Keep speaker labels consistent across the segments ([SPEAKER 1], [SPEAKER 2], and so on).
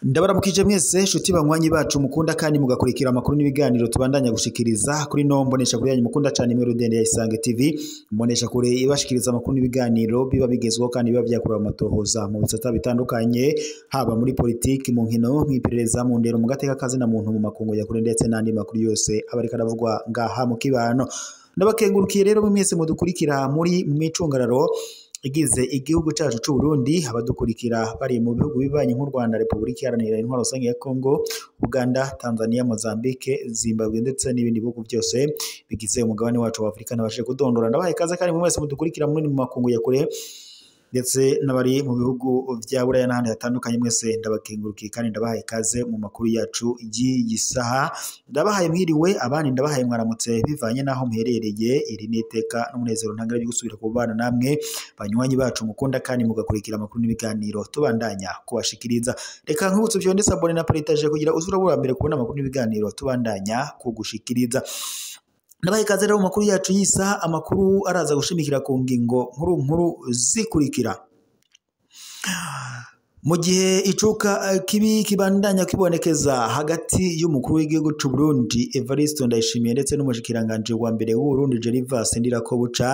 [SPEAKER 1] Ndabaramukije mwese shuti banywanyi bacu mukunda kandi mugakurikira amakuru n'ibiganiro tubandanya gushikiriza kuri no mbonesha kuri yanyu mukunda cyane imwe Rudende ya Isange TV mbonesha kure ibashikiriza amakuru n'ibiganiro biba bigezweho kandi biba byakorewe amatohoza mu bisata bitandukanye haba muri politiki mu nkino nk'iperereza mu ndero mu gateka kazi na muntu mu makungu ya kure ndetse n'andi makuru yose abarika aravugwa ngaha mu kibano. Ndabakengurukiye rero mwese mudukurikira muri micungararo igize igihugu cyacu cy'u Burundi, abadukurikira bari mu bihugu bibanye nk'u Rwanda, Repubulika Iharanira Intwaro Rusange ya Kongo, Uganda, Tanzania, Mozambique, Zimbabwe ndetse n'ibindi bihugu byose bigize umugabane wacu wa Afrika nabashije kudondora. Ndabaye kaza kandi mwese mudukurikira muri mu makungu ya kure ndetse n'abari mu bihugu bya Buraya n'ahandi hatandukanye, mwese ndabakengurukiye kandi ndabahaye ikaze mu makuru yacu y'isaha. Ndabahaye mwiriwe, abandi ndabahaye mwaramutse bivanye naho muherereye. Iri niteka n'umunezero ntangara byo gusubira kubana namwe banywanyi bacu mukunda kandi mugakurikira amakuru n'ibiganiro tubandanya kubashikiriza. Reka nkubutse byo ndetse abone na paritaje kugira uzura bura mbere kubona amakuru n'ibiganiro tubandanya kugushikiriza. Ndabaye kaze rero mu makuru yacu y'isaha, amakuru araza gushimikira ku ngingo nkuru zikurikira. Mu gihe icuka kibi kibandanya kwibonekeza hagati y'umukuru w'igihugu cy'u Burundi Evariste Ndayishimiye ndetse n'umushikiranganje wa mbere w'u Burundi Gervais Ndirakobuca,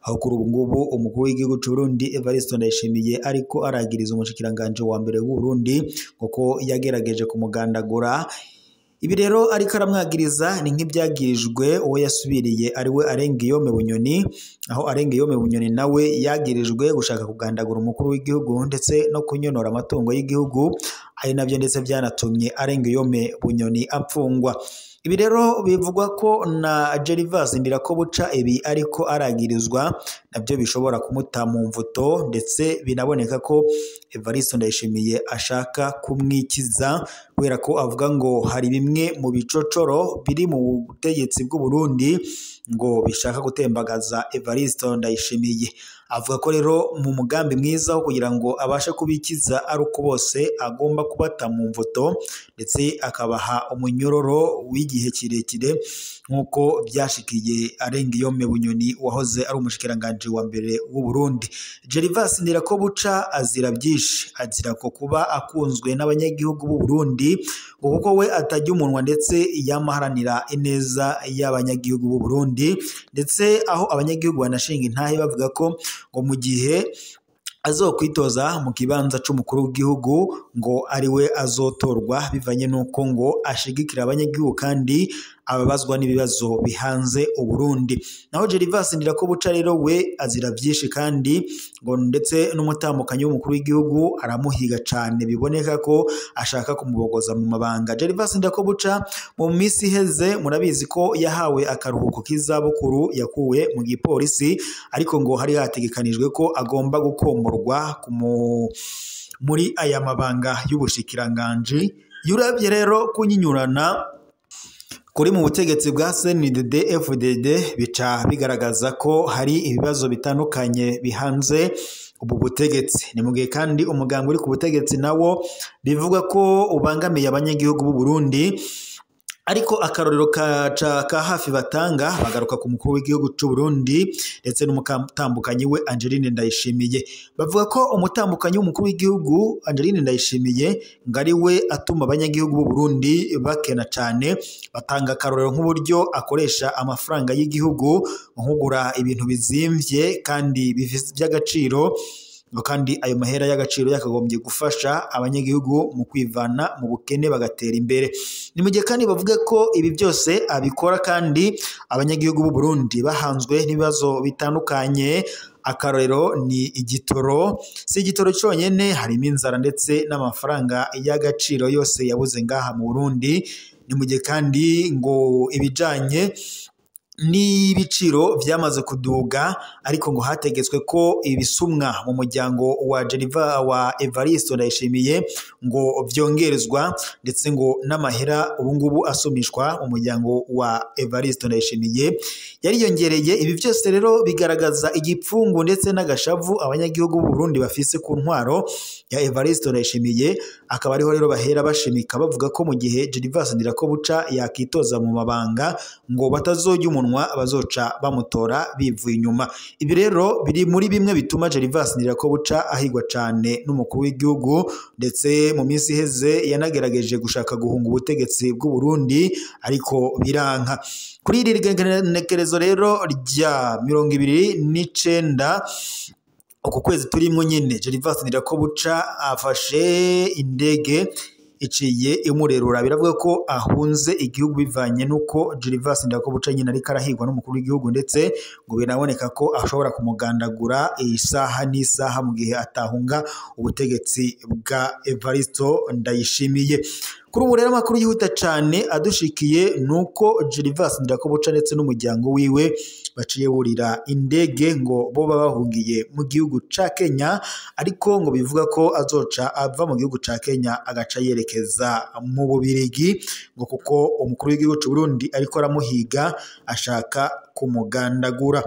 [SPEAKER 1] aho kuri ubu ngubu umukuru w'igihugu cy'u Burundi Evariste Ndayishimiye ariko aragiriza umushikiranganje wa mbere w'u Burundi kuko yagerageje kumugandagura. Ibi rero ariko aramwagiriza ni nk'ibyagirijwe uwo yasubiriye ariwe Arengiyome Bunyoni, aho Arengiyome Bunyoni nawe yagirijwe gushaka kugandagura umukuru w'igihugu ndetse no kunyonora amatungo y'igihugu, ari nabyo ndetse byanatumye Arengiyome Bunyoni apfungwa. Ibi rero bivugwa ko na Gervais Ndirakobuca ibi ariko aragirizwa nabyo bishobora kumuta mu mvuto, ndetse binaboneka ko Evariste Ndayishimiye ashaka kumwikiza kubera ko avuga ngo hari bimwe mu bicocoro biri mu butegetsi bw'u Burundi ngo bishaka gutembagaza Evariste Ndayishimiye. Avuga ko rero mu mugambi mwiza wo kugira ngo abashe kubikiza ari uko bose agomba kubata mu mvuto ndetse akabaha umunyororo w'igihe kirekire nk'uko byashikiye Arengiyome Bunyoni wahoze ari umushikiranganje wa mbere w'u Burundi. Gervais Ndirakobuca azira byinshi, azira ko kuba akunzwe n'abanyagihugu b'u Burundi kuko we atajya umunwa ndetse yamaharanira ineza y'abanyagihugu b'u Burundi, ndetse aho abanyagihugu banashinga intahe bavuga ko ngo mu gihe azokwitoza mu kibanza c'umukuru w'igihugu ngo ariwe azotorwa bivanye nuko ngo ashigikira abanyagihugu kandi ababazwa n'ibibazo bihanze u Burundi. Naho Gervais Ndirakobuca rero we azira byinshi kandi ngo ndetse n'umutambukanyi w'umukuru w'igihugu aramuhiga cyane, biboneka ko ashaka kumubogoza mu mabanga. Gervais Ndirakobuca mu minsi iheze murabizi ko yahawe akaruhuko k'izabukuru yakuwe mu gipolisi, ariko ngo hari hategekanijwe ko agomba gukomborwa muri aya mabanga y'ubushikiranganje. Yuravye rero kunyinyurana kuri mu butegetsi bwa CNDD-FDD bica bigaragaza ko hari ibibazo bitandukanye bihanze ubu butegetsi. Ni mu gihe kandi umugambi uri ku butegetsi nawo bivuga ko ubangamiye abanyagihugu b'u Burundi, ariko akarorero ka hafi batanga bagaruka ku mukuru w'igihugu cy'u Burundi ndetse n'umutambukanyi we Angeline Ndayishimiye. Bavuga ko umutambukanyi w'umukuru w'igihugu Angeline Ndayishimiye ngari we atuma abanyagihugu b'u Burundi bakena cyane. Batanga akarorero nk'uburyo akoresha amafaranga y'igihugu nkugura ibintu bizimvye kandi by'agaciro, kandi ayo mahera y'agaciro yakagombye gufasha abanyagihugu mu kwivana mu bukene bagatera imbere. Ni mu gihe kandi bavuga ko ibi byose abikora kandi abanyagihugu b'u Burundi bahanzwe n'ibibazo bitandukanye. Akarorero ni igitoro, si igitoro cyonyine, harimo inzara ndetse n'amafaranga y'agaciro yose yabuze ngaha mu Burundi. Ni mu gihe kandi ngo ibijanye n'ibiciro byamaze kuduga, ariko ngo hategetswe ko ibisumwa mu muryango wa Evariste Ndayishimiye ngo byongerezwa, ndetse ngo n'amahera ubu ngubu asumishwa mu muryango wa Evariste Ndayishimiye yariyongereye. Ibi byose rero bigaragaza igipfungu ndetse n'agashavu abanyagihugu b'u Burundi bafise ku ntwaro ya Evariste Ndayishimiye. Akaba ariho rero bahera bashimika bavuga ko mu gihe Gervais Ndirakobuca yakitoza mu mabanga ngo batazojya umuntu umunwa bazoca bamutora bivuye inyuma. Ibi rero biri muri bimwe bituma Gervas Ndirakobuca ahigwa cane n'umukuru w'igihugu, ndetse mu minsi iheze yanagerageje gushaka guhunga ubutegetsi bw'u Burundi ariko biranka. Kuri iri genekerezo rero rya 29 uku kwezi turimwo nyene, Gervas Ndirakobuca afashe indege iciye imurerura. Biravuga ko ahunze igihugu bivanye nuko Gervas Ndirakobuca nyine ariko arahigwa n'umukuru w'igihugu, ndetse ngo binaboneka ko ashobora kumugandagura isaha n'isaha mu gihe atahunga ubutegetsi bwa Evaristo Ndayishimiye. Kuri ubu rero amakuru yihuta cane adushikiye nuko Gervas Ndirakobuca ndetse n'umuryango wiwe baciye burira indege ngo bo bahungiye mu gihugu ca Kenya, ariko ngo bivuga ko azoca ava mu gihugu ca Kenya agaca yerekeza mu Bubirigi, ngo kuko umukuru w'igihugu c'u Burundi ariko aramuhiga ashaka kumugandagura.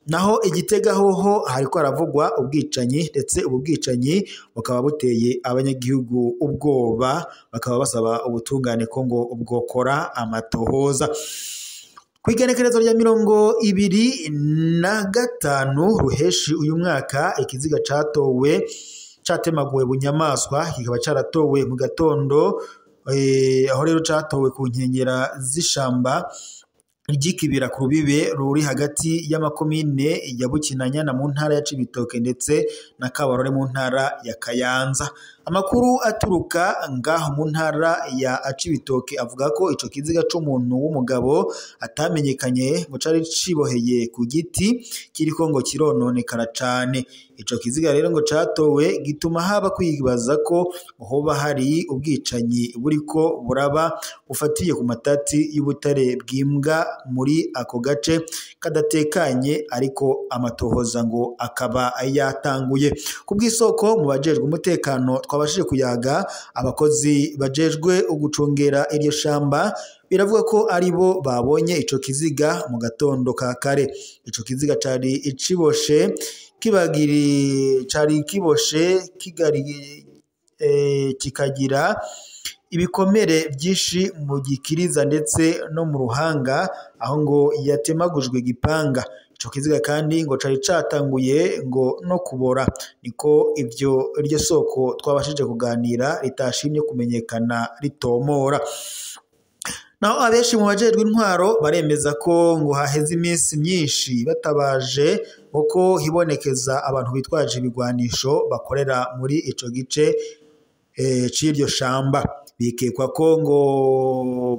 [SPEAKER 1] Naho Igitega hoho hariko haravugwa ubwicanyi, ndetse ubu bwicanyi bukaba buteye abanyagihugu ubwoba, bakaba basaba ubutungane ko ngo bwokora amatohoza. Kwigenekerezo rya 25 Ruheshi uyu mwaka, ikiziga catowe catemaguwe bunyamaswa kikaba caratowe mu gatondo, aho rero catowe ku nkengera z'ishamba ry'ikibira ku rubibe ruri hagati y'amakomine ya Bukinanyana mu ntara ya Cibitoke ndetse na Kabarore mu ntara ya Kayanza. Amakuru aturuka ngaho mu ntara ya Cibitoke avuga ko ico kiziga c'umuntu w'umugabo atamenyekanye ngo cari ciboheye ku giti kiriko ngo kirononekara cane. Ico kiziga rero ngo catowe gituma haba kwibaza ko hoba hari ubwicanyi buriko buraba ufatiye ku matati y'ubutare bw'imbwa muri ako gace kadatekanye, ariko amatohoza ngo akaba yatanguye. Kubw'isoko mu bajejwe umutekano twabashije kuyaga, abakozi bajejwe ugucungera iryo shamba biravuga ko aribo babonye ico kiziga mu gatondo ka kare. Ico kiziga cari iciboshe kikagira ibikomere byinshi mu gikiriza ndetse no mu ruhanga, aho ngo yatemagujwe igipanga. Ico kiziga kandi ngo cari catanguye ngo no kubora, niko iryo soko twabashije kuganira ritashimye kumenyekana ritomora. Naho abenshi mu bajejwe intwaro baremeza ko ngo haheze iminsi myinshi batabaje, kuko hibonekeza abantu bitwaje ibigwanisho bakorera muri ico gice c'iryo shamba. Bikekwa ko ngo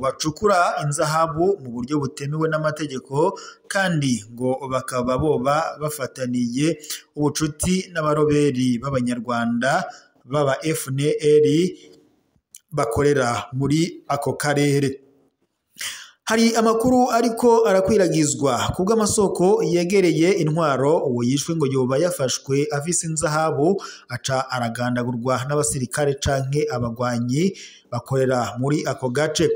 [SPEAKER 1] bacukura inzahabu mu buryo butemewe n'amategeko, kandi ngo bakaba boba bafataniye ubucuti n'abaroberi b'Abanyarwanda baba FNL bakorera muri ako karere. Hari amakuru ariko arakwiragizwa kubw'amasoko yegereye intwaro, uwo yishwe ngo yoba yafashwe afise inzahabu aca aragandagurwa n'abasirikare canke abagwanyi bakorera muri ako gace.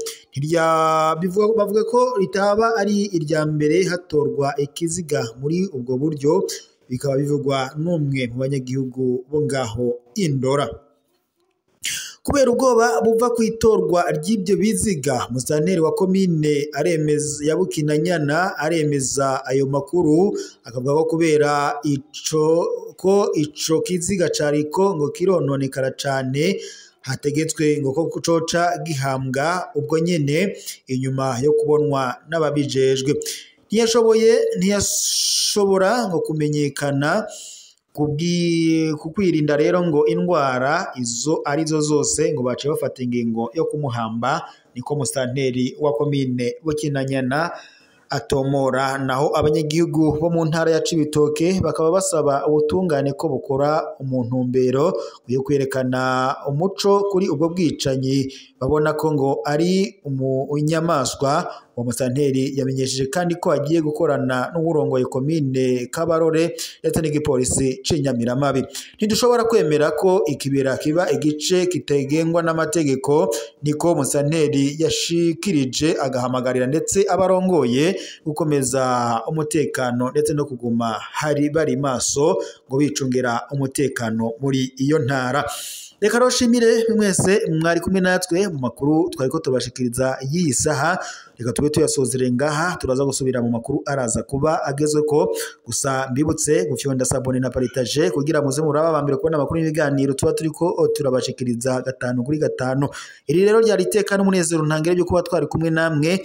[SPEAKER 1] Bavuga ko ritaba ari irya mbere hatorwa ikiziga muri ubwo buryo, bikaba bivugwa n'umwe mu banyagihugu bo ngaho Indora. Kubera ubwoba buva kwitorwa ry'ibyo biziga, musanteri wa komine ya Bukinanyana aremeza ayo makuru, akavuga ko kubera ico kiziga cariko ngo kirononekara cane, hategetswe ngo ko coca gihambwa ubwo nyene inyuma yo kubonwa n'ababijejwe. Ntiyashobora ngo kumenyekana kukwirinda rero ngo indwara izo arizo zose ngo bace bafata ingingo yo kumuhamba, niko musanteri wa komine Bukinanyana atomora. Naho abanyagihugu bo mu ntara ya Cibitoke bakaba basaba ubutungane ko bukora umuntumbero yo kwerekana umuco kuri ubwo bwicanyi babona ko ngo ari inyamaswa. Uwo musanteri yamenyesheje kandi ko agiye gukorana n'uburongoye komine Kabarore ndetse n'igipolisi c'Inyamiramabi. Ntidushobora kwemera ko ikibera kiba igice kitegengwa n'amategeko, niko musanteri yashikirije, agahamagarira ndetse abarongoye gukomeza umutekano ndetse no kuguma bari maso ngo bicungera umutekano muri iyo ntara. Reka roshimire mwese mwari kumwe natwe mu makuru twariko tubashikiriza y'iyi saha. reka tube tuyasozere ngaha turaza gusubira mu makuru araza kuba agezweko gusa mbibutse gufyonda sabone na partage kugira muze muraba bambere kubona amakuru n'ibiganiro tuba turiko turabashikiriza 5/5 iri rero ryari iteka n'umunezero ntangere byo kuba twari kumwe namwe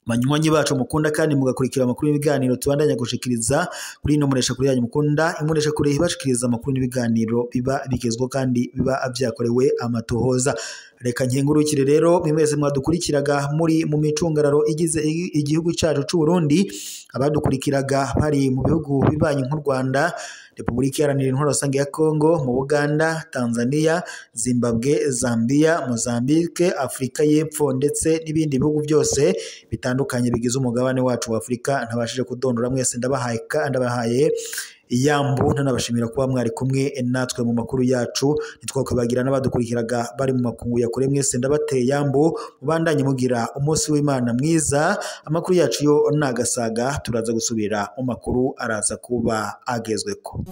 [SPEAKER 1] banywanyi bacu mukunda kandi mugakurikira amakuru n'ibiganiro tubandanya gushikiriza kuri ino muresha kuri yanyu mukunda imuresha kuri ibashikiriza amakuru n'ibiganiro biba bigezwe kandi biba avyakorewe amatohoza reka nkengurukire rero mwese mwadukurikiraga muri mu micungararo igize igihugu cyacu c'u Burundi abadukurikiraga bari mu bihugu bibanye nk'u Rwanda Republika Iharanira Intwaro Rusange ya Kongo mu Buganda Tanzania Zimbabwe Zambia Mozambique Afrika y'Epfo ndetse n'ibindi bihugu byose bitandukanye bigize umugabane wacu wa Afrika ntabashije kudondora mwese ndabahaye iyambu ntanabashimira kuba mwari kumwe natwe mu makuru yacu nitwakwibagira n'abadukurikiraga bari mu makungu ya kure mwese ndabateye yambu mubandanye mugira umunsi w'Imana mwiza amakuru yacu yo nagasaga turaza gusubira mu makuru araza kuba agezweko.